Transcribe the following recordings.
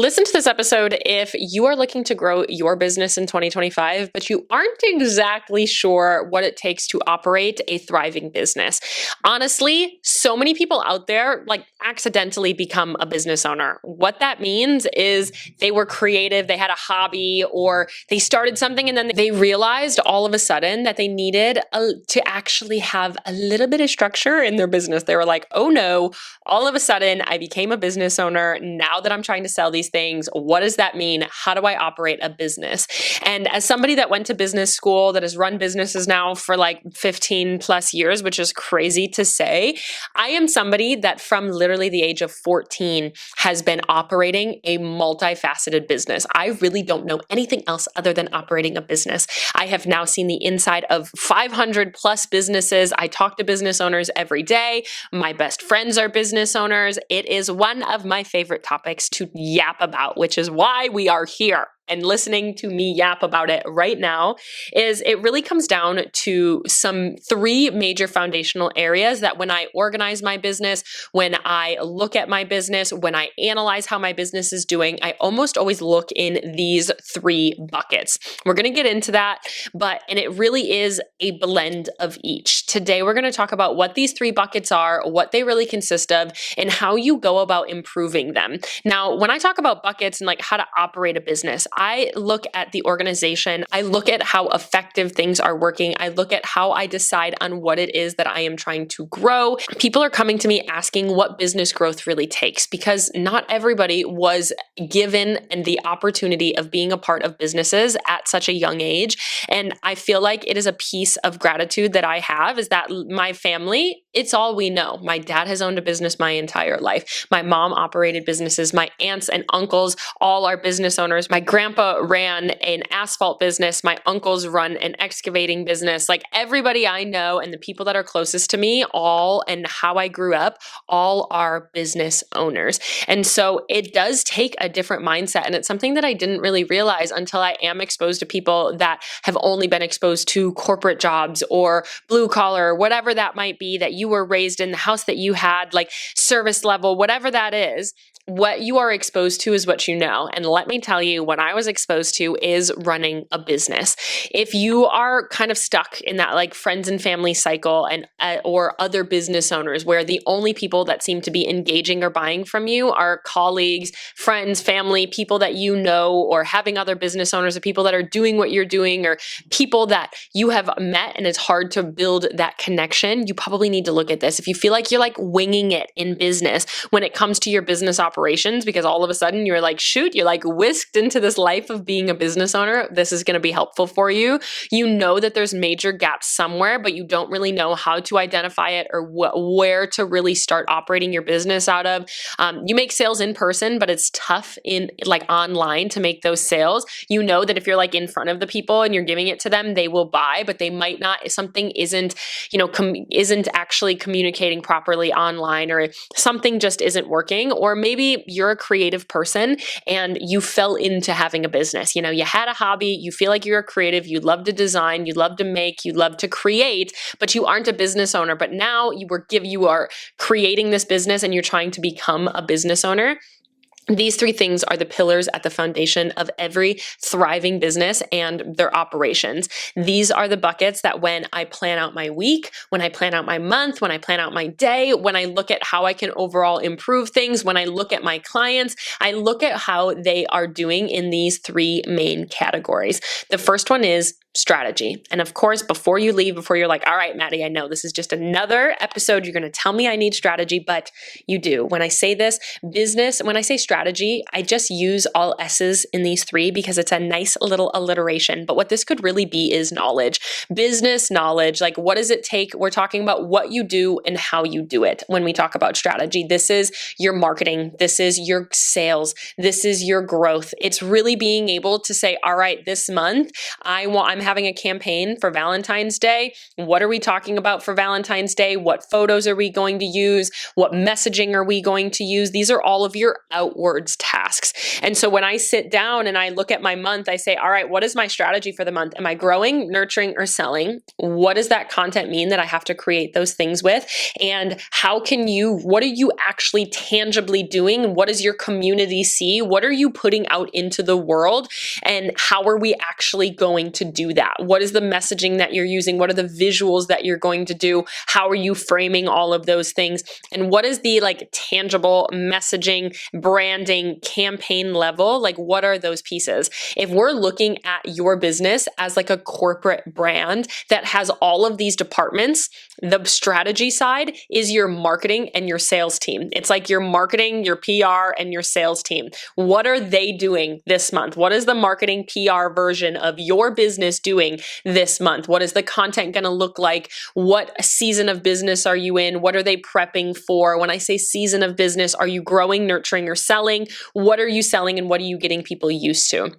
Listen to this episode if you are looking to grow your business in 2025, but you aren't exactly sure what it takes to operate a thriving business. Honestly, so many people out there accidentally become a business owner. What that means is they were creative, they had a hobby, or they started something and then they realized all of a sudden that they needed to actually have a little bit of structure in their business. They were like, oh no, all of a sudden I became a business owner. Now that I'm trying to sell these things, what does that mean? How do I operate a business? And as somebody that went to business school, that has run businesses now for 15 plus years, which is crazy to say, I am somebody that from literally the age of 14 has been operating a multifaceted business. I really don't know anything else other than operating a business. I have now seen the inside of 500 plus businesses. I talk to business owners every day. My best friends are business owners. It is one of my favorite topics to yap about, which is why we are here. And listening to me yap about it right now is it really comes down to some three major foundational areas that when I organize my business, when I look at my business, when I analyze how my business is doing, I almost always look in these three buckets. We're going to get into that, and it really is a blend of each. Today, we're going to talk about what these three buckets are, what they really consist of, and how you go about improving them. Now, when I talk about buckets and how to operate a business, I look at the organization. I look at how effective things are working. I look at how I decide on what it is that I am trying to grow. People are coming to me asking what business growth really takes because not everybody was given the opportunity of being a part of businesses at such a young age. And I feel like it is a piece of gratitude that I have is that my family, it's all we know. My dad has owned a business my entire life. My mom operated businesses. My aunts and uncles all are business owners. My grandpa ran an asphalt business. My uncles run an excavating business. Everybody I know and the people that are closest to me, all and how I grew up, all are business owners. And so it does take a different mindset. And it's something that I didn't really realize until I am exposed to people that have only been exposed to corporate jobs or blue collar, whatever that might be, that you were raised in, the house that you had, service level, whatever that is. What you are exposed to is what you know. And let me tell you, what I was exposed to is running a business. If you are kind of stuck in that friends and family cycle and or other business owners where the only people that seem to be engaging or buying from you are colleagues, friends, family, people that you know, or having other business owners or people that are doing what you're doing or people that you have met and it's hard to build that connection, you probably need to look at this. If you feel like you're winging it in business when it comes to your business operations, because all of a sudden you're you're whisked into this life of being a business owner, this is going to be helpful for you. You know that there's major gaps somewhere, but you don't really know how to identify it or where to really start operating your business out of. You make sales in person, but it's tough in online to make those sales. You know that if you're in front of the people and you're giving it to them, they will buy, but they might not. If something isn't actually communicating properly online, or something just isn't working, or maybe you're a creative person and you fell into having a business. You had a hobby, you feel like you're a creative, you love to design, you love to make, you love to create, but you aren't a business owner. But now you are creating this business and you're trying to become a business owner. These three things are the pillars at the foundation of every thriving business and their operations. These are the buckets that when I plan out my week, when I plan out my month, when I plan out my day, when I look at how I can overall improve things, when I look at my clients, I look at how they are doing in these three main categories. The first one is strategy. And of course, before you leave, before you're all right, Maddie, I know this is just another episode. You're going to tell me I need strategy, but you do. When I say this, when I say strategy, I just use all S's in these three because it's a nice little alliteration. But what this could really be is knowledge, business knowledge. What does it take? We're talking about what you do and how you do it. When we talk about strategy, this is your marketing. This is your sales. This is your growth. It's really being able to say, all right, this month, I'm I'm having a campaign for Valentine's Day. What are we talking about for Valentine's Day? What photos are we going to use? What messaging are we going to use? These are all of your outwards tasks. And so when I sit down and I look at my month, I say, all right, what is my strategy for the month? Am I growing, nurturing, or selling? What does that content mean that I have to create those things with? And what are you actually tangibly doing? What does your community see? What are you putting out into the world? And how are we actually going to do that? What is the messaging that you're using? What are the visuals that you're going to do? How are you framing all of those things? And what is the tangible messaging, branding, campaign level? What are those pieces? If we're looking at your business as a corporate brand that has all of these departments, the strategy side is your marketing and your sales team. It's like your marketing, your PR, and your sales team. What are they doing this month? What is the marketing PR version of your business doing this month? What is the content going to look like? What season of business are you in? What are they prepping for? When I say season of business, are you growing, nurturing, or selling? What are you selling and what are you getting people used to?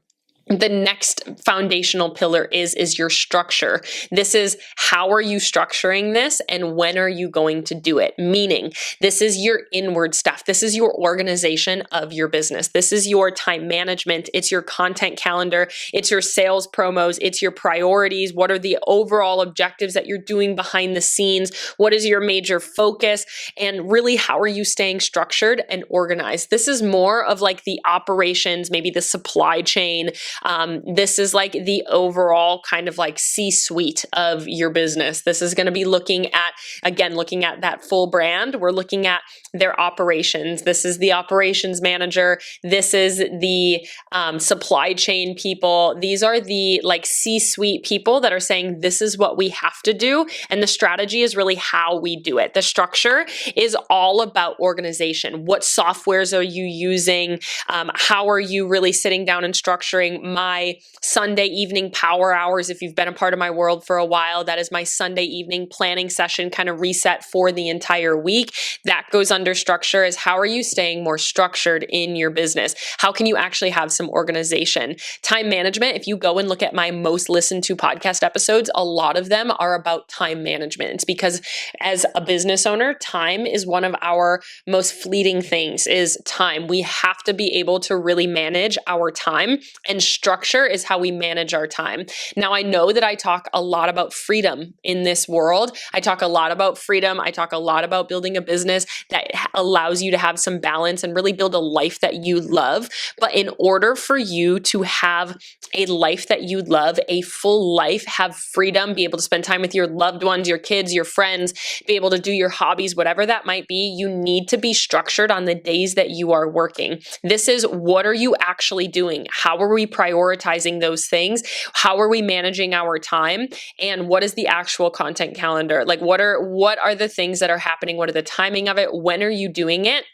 The next foundational pillar is your structure. This is how are you structuring this and when are you going to do it? Meaning, this is your inward stuff. This is your organization of your business. This is your time management. It's your content calendar. It's your sales promos. It's your priorities. What are the overall objectives that you're doing behind the scenes? What is your major focus? And really, how are you staying structured and organized? This is more of the operations, maybe the supply chain. This is the overall kind of C-suite of your business. This is going to be looking at that full brand. We're looking at their operations. This is the operations manager. This is the supply chain people. These are the C-suite people that are saying, this is what we have to do. And the strategy is really how we do it. The structure is all about organization. What softwares are you using? How are you really sitting down and structuring my Sunday evening power hours? If you've been a part of my world for a while, that is my Sunday evening planning session, kind of reset for the entire week. That goes under structure. Is how are you staying more structured in your business? How can you actually have some organization? Time management, if you go and look at my most listened to podcast episodes, a lot of them are about time management. It's because as a business owner, time is one of our most fleeting things, is time. We have to be able to really manage our time, and structure is how we manage our time. Now, I know that I talk a lot about freedom in this world. I talk a lot about freedom. I talk a lot about building a business that allows you to have some balance and really build a life that you love. But in order for you to have a life that you love, a full life, have freedom, be able to spend time with your loved ones, your kids, your friends, be able to do your hobbies, whatever that might be, you need to be structured on the days that you are working. This is, what are you actually doing? How are we prioritizing those things? How are we managing our time? And what is the actual content calendar? What are the things that are happening? What are the timing of it? When are you doing it?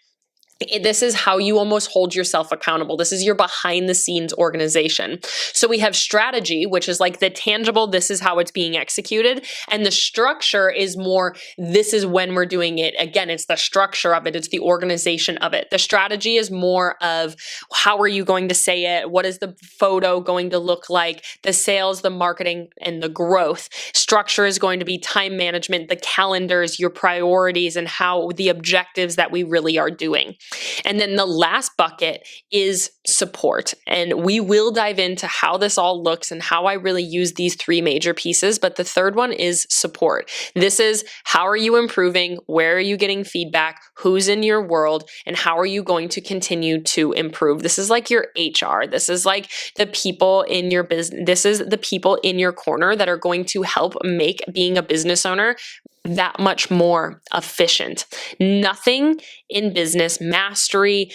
This is how you almost hold yourself accountable. This is your behind the scenes organization. So we have strategy, which is the tangible, this is how it's being executed. And the structure is more, this is when we're doing it. Again, it's the structure of it. It's the organization of it. The strategy is more of, how are you going to say it? What is the photo going to look like? The sales, the marketing, and the growth. Structure is going to be time management, the calendars, your priorities, and how the objectives that we really are doing. And then the last bucket is support. And we will dive into how this all looks and how I really use these three major pieces. But the third one is support. This is, how are you improving? Where are you getting feedback? Who's in your world? And how are you going to continue to improve? This is your HR. This is the people in your business. This is the people in your corner that are going to help make being a business owner that much more efficient. Nothing in business mastery,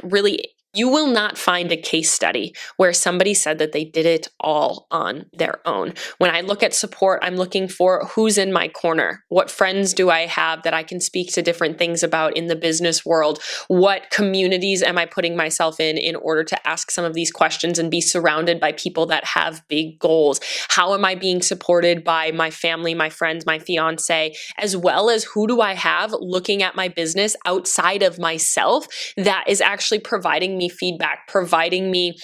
really, you will not find a case study where somebody said that they did it all on their own. When I look at support, I'm looking for who's in my corner. What friends do I have that I can speak to different things about in the business world? What communities am I putting myself in order to ask some of these questions and be surrounded by people that have big goals? How am I being supported by my family, my friends, my fiance, as well as who do I have looking at my business outside of myself that is actually providing me feedback, providing me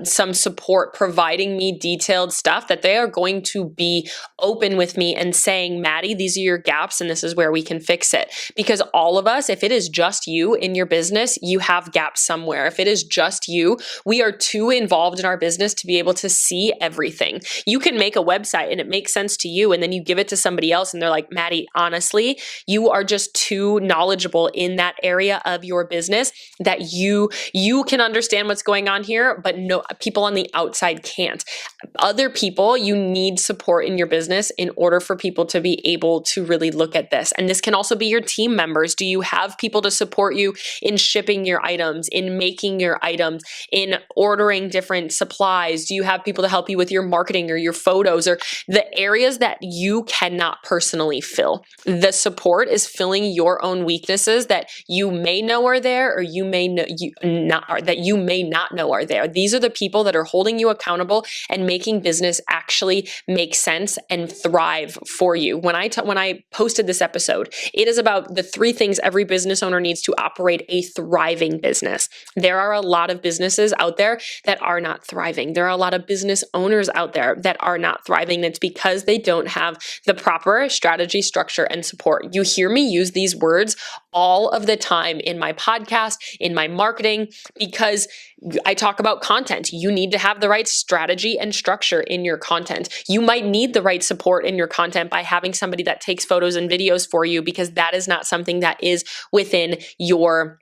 some support, providing me detailed stuff, that they are going to be open with me and saying, Maddie, these are your gaps and this is where we can fix it. Because all of us, if it is just you in your business, you have gaps somewhere. If it is just you, we are too involved in our business to be able to see everything. You can make a website and it makes sense to you, and then you give it to somebody else and they're like, Maddie, honestly, you are just too knowledgeable in that area of your business that you can understand what's going on here, but no, people on the outside can't. Other people, you need support in your business in order for people to be able to really look at this. And this can also be your team members. Do you have people to support you in shipping your items, in making your items, in ordering different supplies? Do you have people to help you with your marketing or your photos or the areas that you cannot personally fill? The support is filling your own weaknesses that you may know are there, or you may know that you may not know are there. These are the people that are holding you accountable and making business actually make sense and thrive for you. When I posted this episode, it is about the 3 things every business owner needs to operate a thriving business. There are a lot of businesses out there that are not thriving. There are a lot of business owners out there that are not thriving. It's because they don't have the proper strategy, structure, and support. You hear me use these words all of the time in my podcast, in my marketing, because I talk about content. You need to have the right strategy and structure in your content. You might need the right support in your content by having somebody that takes photos and videos for you, because that is not something that is within your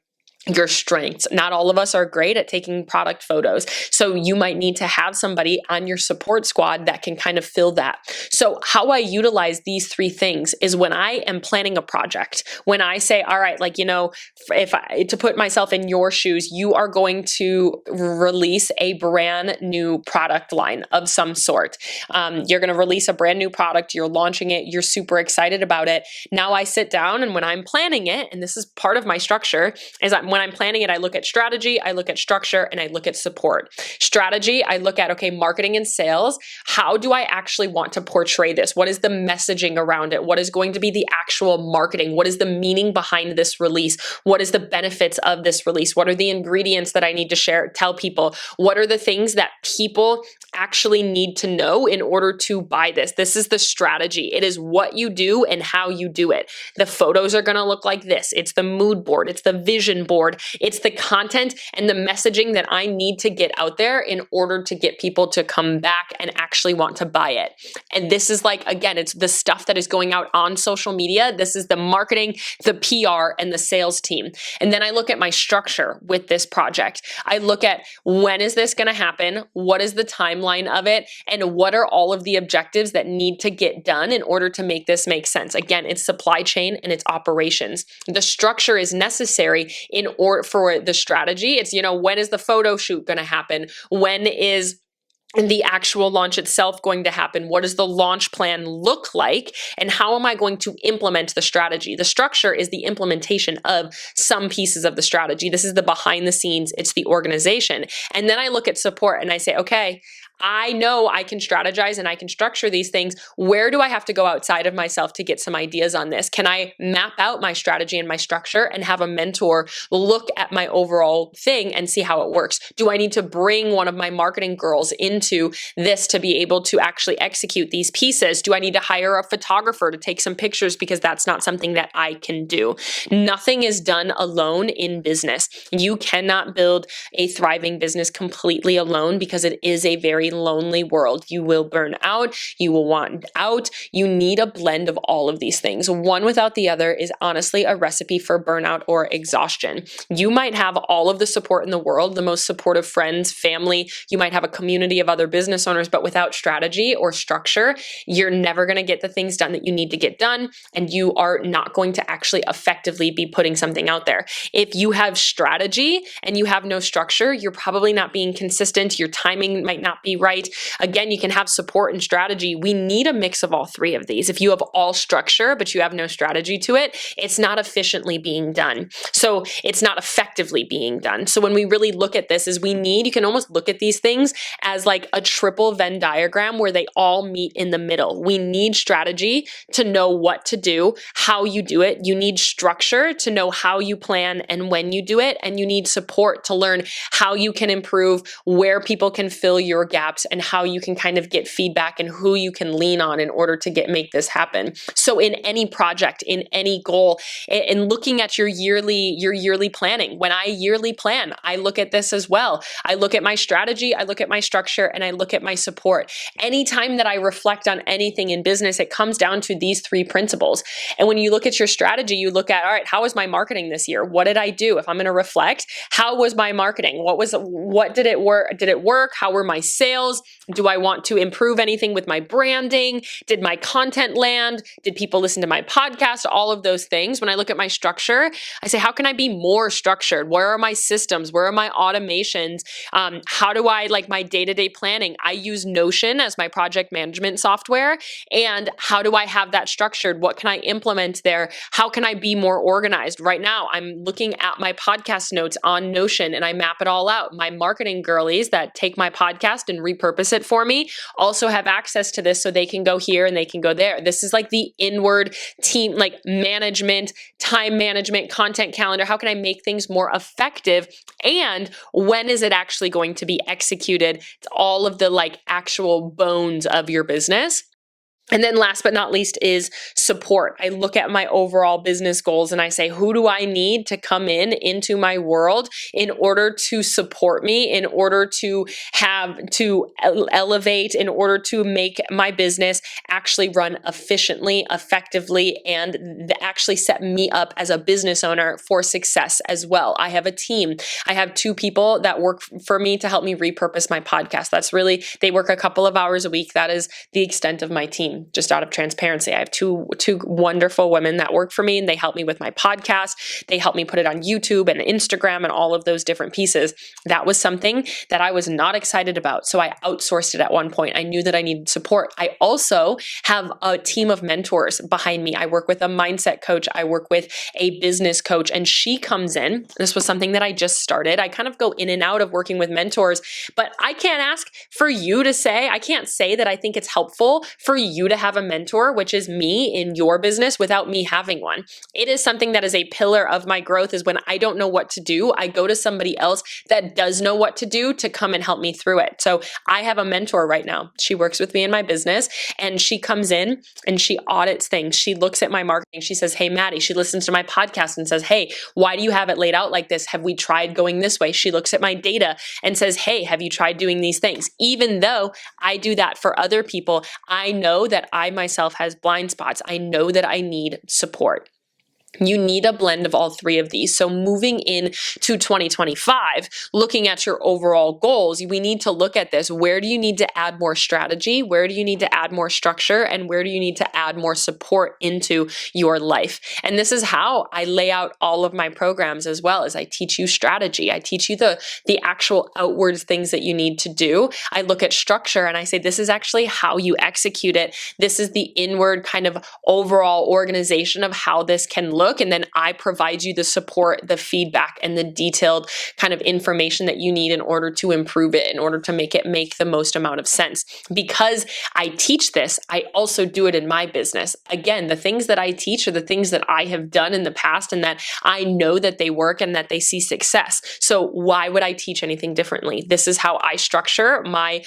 strengths. Not all of us are great at taking product photos. So you might need to have somebody on your support squad that can kind of fill that. So how I utilize these 3 things is when I am planning a project, when I say, all right, to put myself in your shoes, you are going to release a brand new product line of some sort. You're going to release a brand new product. You're launching it. You're super excited about it. Now I sit down, and when I'm planning it, and this is part of my structure, is that when I'm planning it, I look at strategy, I look at structure, and I look at support. Strategy, I look at, okay, marketing and sales. How do I actually want to portray this? What is the messaging around it? What is going to be the actual marketing? What is the meaning behind this release? What is the benefits of this release? What are the ingredients that I need to tell people? What are the things that people actually need to know in order to buy this? This is the strategy. It is what you do and how you do it. The photos are going to look like this. It's the mood board. It's the vision board. It's the content and the messaging that I need to get out there in order to get people to come back and actually want to buy it. And this is again, it's the stuff that is going out on social media. This is the marketing, the PR, and the sales team. And then I look at my structure with this project. I look at, when is this going to happen? What is the timeline of it? And what are all of the objectives that need to get done in order to make this make sense? Again, it's supply chain and it's operations. The structure is necessary in order for the strategy. It's, when is the photo shoot going to happen? When is the actual launch itself going to happen? What does the launch plan look like? And how am I going to implement the strategy? The structure is the implementation of some pieces of the strategy. This is the behind the scenes. It's the organization. And then I look at support and I say, okay, I know I can strategize and I can structure these things. Where do I have to go outside of myself to get some ideas on this? Can I map out my strategy and my structure and have a mentor look at my overall thing and see how it works? Do I need to bring one of my marketing girls into this to be able to actually execute these pieces? Do I need to hire a photographer to take some pictures, because that's not something that I can do? Nothing is done alone in business. You cannot build a thriving business completely alone, because it is a very lonely world. You will burn out. You will want out. You need a blend of all of these things. One without the other is honestly a recipe for burnout or exhaustion. You might have all of the support in the world, the most supportive friends, family. You might have a community of other business owners, but without strategy or structure, you're never going to get the things done that you need to get done, and you are not going to actually effectively be putting something out there. If you have strategy and you have no structure, you're probably not being consistent. Your timing might not be right? Again, you can have support and strategy. We need a mix of all three of these. If you have all structure, but you have no strategy to it, it's not efficiently being done. So it's not effectively being done. So when we really look at this, is you can almost look at these things as like a triple Venn diagram where they all meet in the middle. We need strategy to know what to do, how you do it. You need structure to know how you plan and when you do it. And you need support to learn how you can improve, where people can fill your gaps, and how you can kind of get feedback and who you can lean on in order to make this happen. So in any project, in any goal, in looking at your yearly planning, when I yearly plan, I look at this as well. I look at my strategy, I look at my structure, and I look at my support. Anytime that I reflect on anything in business, it comes down to these three principles. And when you look at your strategy, you look at, all right, how was my marketing this year? What did I do? If I'm going to reflect, how was my marketing? What did it work? Did it work? How were my sales? Do I want to improve anything with my branding? Did my content land? Did people listen to my podcast? All of those things. When I look at my structure, I say, how can I be more structured? Where are my systems? Where are my automations? How do I like my day-to-day planning? I use Notion as my project management software. And how do I have that structured? What can I implement there? How can I be more organized? Right now, I'm looking at my podcast notes on Notion and I map it all out. My marketing girlies that take my podcast and repurpose it for me also have access to this, so they can go here and they can go there. This is like the inward team, like management, time management, content calendar. How can I make things more effective? And when is it actually going to be executed? It's all of the like actual bones of your business. And then last but not least is support. I look at my overall business goals and I say, who do I need to come into my world in order to support me, in order to elevate, in order to make my business actually run efficiently, effectively, and actually set me up as a business owner for success as well. I have a team. I have 2 people that work for me to help me repurpose my podcast. They work a couple of hours a week. That is the extent of my team. Just out of transparency, I have two wonderful women that work for me, and they help me with my podcast. They help me put it on YouTube and Instagram and all of those different pieces. That was something that I was not excited about, so I outsourced it at one point. I knew that I needed support. I also have a team of mentors behind me. I work with a mindset coach. I work with a business coach, and she comes in. This was something that I just started. I kind of go in and out of working with mentors, but I can't ask for you to say, I can't say that I think it's helpful for you to have a mentor, which is me in your business, without me having one. It is something that is a pillar of my growth, is when I don't know what to do, I go to somebody else that does know what to do to come and help me through it. So I have a mentor right now. She works with me in my business, and she comes in and she audits things. She looks at my marketing. She says, hey, Maddie, she listens to my podcast and says, hey, why do you have it laid out like this? Have we tried going this way? She looks at my data and says, hey, have you tried doing these things? Even though I do that for other people, I know that I myself has blind spots. I know that I need support. You need a blend of all three of these. So moving into 2025, looking at your overall goals, we need to look at this. Where do you need to add more strategy? Where do you need to add more structure? And where do you need to add more support into your life? And this is how I lay out all of my programs as well. As I teach you strategy. I teach you the actual outward things that you need to do. I look at structure and I say, this is actually how you execute it. This is the inward kind of overall organization of how this can look. And then I provide you the support, the feedback, and the detailed kind of information that you need in order to improve it, in order to make it make the most amount of sense. Because I teach this, I also do it in my business. Again, the things that I teach are the things that I have done in the past and that I know that they work and that they see success. So why would I teach anything differently? This is how I structure my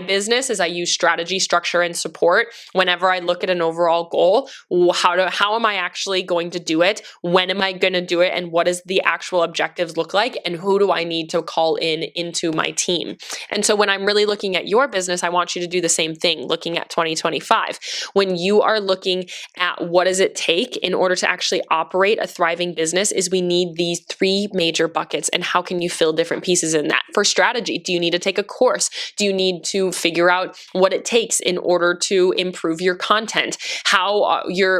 business, is I use strategy, structure, and support. Whenever I look at an overall goal, how am I actually going to do it? When am I going to do it? And what does the actual objectives look like? And who do I need to call into my team? And so when I'm really looking at your business, I want you to do the same thing, looking at 2025. When you are looking at what does it take in order to actually operate a thriving business, is we need these 3 major buckets. And how can you fill different pieces in that? For strategy, do you need to take a course? Do you need to figure out what it takes in order to improve your content?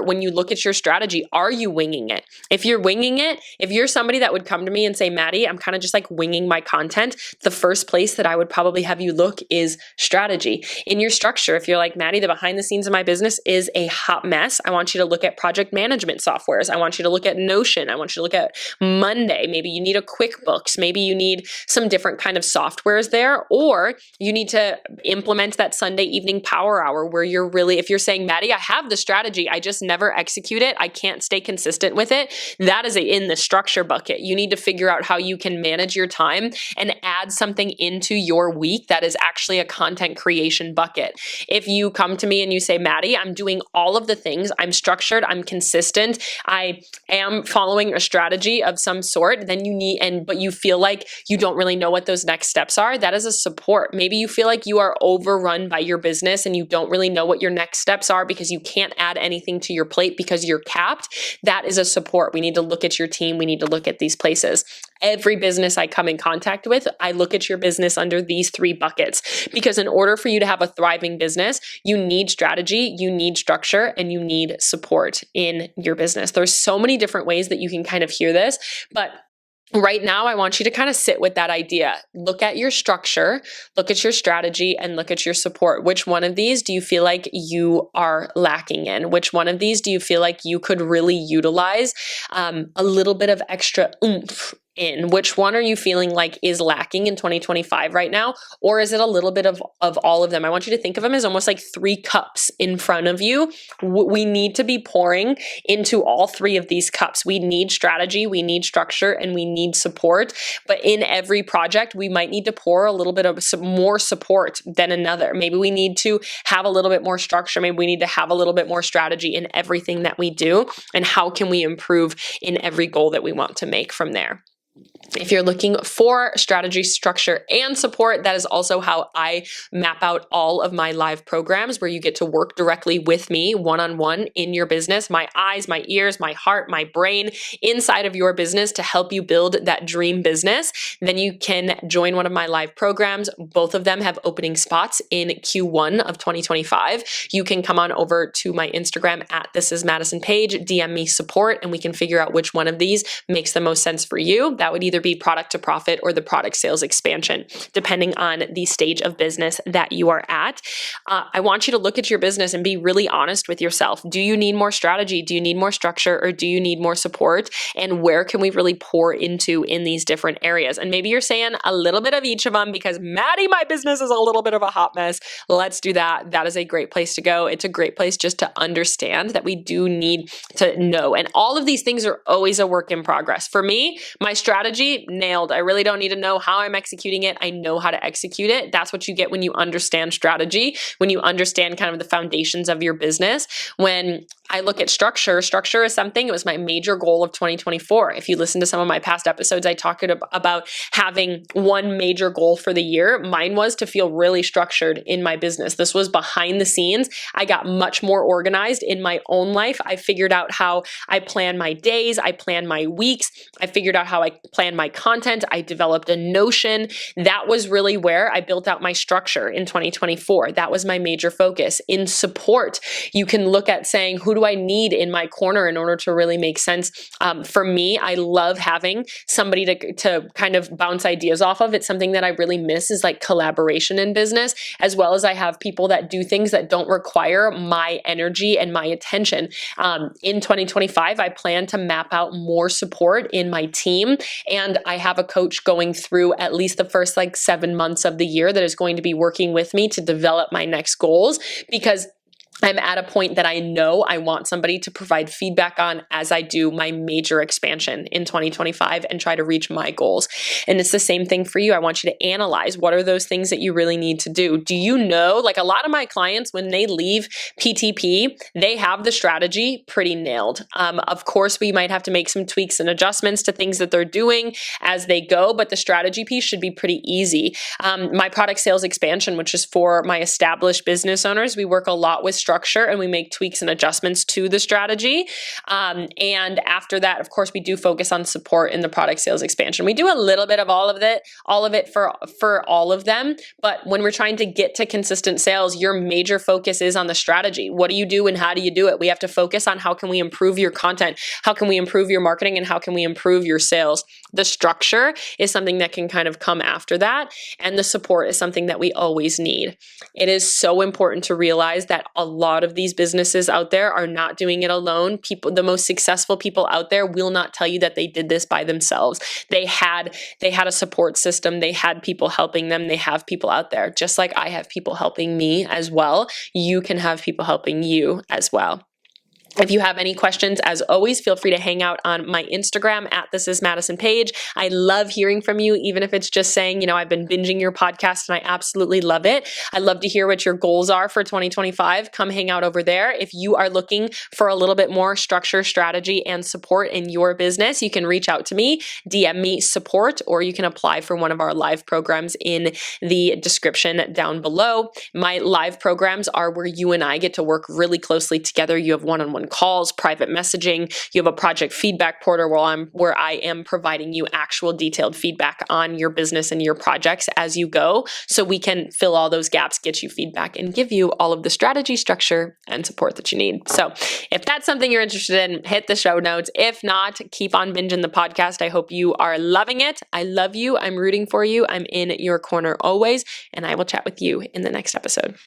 When you look at your strategy, are you winging winging it. If you're winging it, if you're somebody that would come to me and say, Maddie, I'm kind of just like winging my content, the first place that I would probably have you look is strategy. In your structure, if you're like, Maddie, the behind the scenes of my business is a hot mess, I want you to look at project management softwares. I want you to look at Notion. I want you to look at Monday. Maybe you need a QuickBooks. Maybe you need some different kind of softwares there, or you need to implement that Sunday evening power hour where you're really, if you're saying, Maddie, I have the strategy, I just never execute it, I can't stay consistent with it, that is in the structure bucket. You need to figure out how you can manage your time and add something into your week that is actually a content creation bucket. If you come to me and you say, Maddie, I'm doing all of the things, I'm structured, I'm consistent, I am following a strategy of some sort, then you need, but you feel like you don't really know what those next steps are, that is a support. Maybe you feel like you are overrun by your business and you don't really know what your next steps are because you can't add anything to your plate because you're capped. That is a support. We need to look at your team. We need to look at these places. Every business I come in contact with, I look at your business under these 3 buckets, because in order for you to have a thriving business, you need strategy, you need structure, and you need support in your business. There's so many different ways that you can kind of hear this, but right now, I want you to kind of sit with that idea. Look at your structure, look at your strategy, and look at your support. Which one of these do you feel like you are lacking in? Which one of these do you feel like you could really utilize a little bit of extra oomph in? Which one are you feeling like is lacking in 2025 right now? Or is it a little bit of all of them? I want you to think of them as almost like 3 cups in front of you. We need to be pouring into all 3 of these cups. We need strategy, we need structure, and we need support. But in every project, we might need to pour a little bit of some more support than another. Maybe we need to have a little bit more structure. Maybe we need to have a little bit more strategy in everything that we do. And how can we improve in every goal that we want to make from there? If you're looking for strategy, structure, and support, that is also how I map out all of my live programs, where you get to work directly with me one-on-one in your business, my eyes, my ears, my heart, my brain inside of your business to help you build that dream business. Then you can join one of my live programs. Both of them have opening spots in Q1 of 2025. You can come on over to my Instagram at This Is Madison page, DM me support, and we can figure out which one of these makes the most sense for you. That would either be product to profit or the product sales expansion, depending on the stage of business that you are at. I want you to look at your business and be really honest with yourself. Do you need more strategy? Do you need more structure? Or do you need more support? And where can we really pour into in these different areas? And maybe you're saying a little bit of each of them because, Maddie, my business is a little bit of a hot mess. Let's do that. That is a great place to go. It's a great place just to understand that we do need to know. And all of these things are always a work in progress. For me, my strategy, nailed. I really don't need to know how I'm executing it. I know how to execute it. That's what you get when you understand strategy, when you understand kind of the foundations of your business. When I look at structure is something, it was my major goal of 2024. If you listen to some of my past episodes, I talked about having one major goal for the year. Mine was to feel really structured in my business. This was behind the scenes. I got much more organized in my own life. I figured out how I plan my days. I plan my weeks. I figured out how I plan my content. I developed a Notion. That was really where I built out my structure in 2024. That was my major focus. In support, you can look at saying, who do I need in my corner in order to really make sense? For me, I love having somebody to kind of bounce ideas off of. It's something that I really miss is like collaboration in business, as well as I have people that do things that don't require my energy and my attention. In 2025, I plan to map out more support in my team, and I have a coach going through at least the first 7 months of the year that is going to be working with me to develop my next goals, because I'm at a point that I know I want somebody to provide feedback on as I do my major expansion in 2025 and try to reach my goals. And it's the same thing for you. I want you to analyze, what are those things that you really need to do? Do you know, a lot of my clients, when they leave PTP, they have the strategy pretty nailed. Of course, we might have to make some tweaks and adjustments to things that they're doing as they go, but the strategy piece should be pretty easy. My product sales expansion, which is for my established business owners, we work a lot with structure and we make tweaks and adjustments to the strategy. And after that, of course, we do focus on support in the product sales expansion. We do a little bit of all of it for all of them. But when we're trying to get to consistent sales, your major focus is on the strategy. What do you do and how do you do it? We have to focus on how can we improve your content, how can we improve your marketing, and how can we improve your sales. The structure is something that can kind of come after that, and the support is something that we always need. It is so important to realize that a lot of these businesses out there are not doing it alone. The most successful people out there will not tell you that they did this by themselves. They had a support system. They had people helping them. They have people out there. Just like I have people helping me as well, you can have people helping you as well. If you have any questions, as always, feel free to hang out on my Instagram at This Is Madison Page. I love hearing from you, even if it's just saying, I've been binging your podcast and I absolutely love it. I love to hear what your goals are for 2025. Come hang out over there. If you are looking for a little bit more structure, strategy, and support in your business, you can reach out to me, DM me support, or you can apply for one of our live programs in the description down below. My live programs are where you and I get to work really closely together. You have one-on-one calls, private messaging. You have a project feedback portal where I am providing you actual detailed feedback on your business and your projects as you go, so we can fill all those gaps, get you feedback, and give you all of the strategy, structure, and support that you need. So if that's something you're interested in, hit the show notes. If not, keep on binging the podcast. I hope you are loving it. I love you. I'm rooting for you. I'm in your corner always, and I will chat with you in the next episode.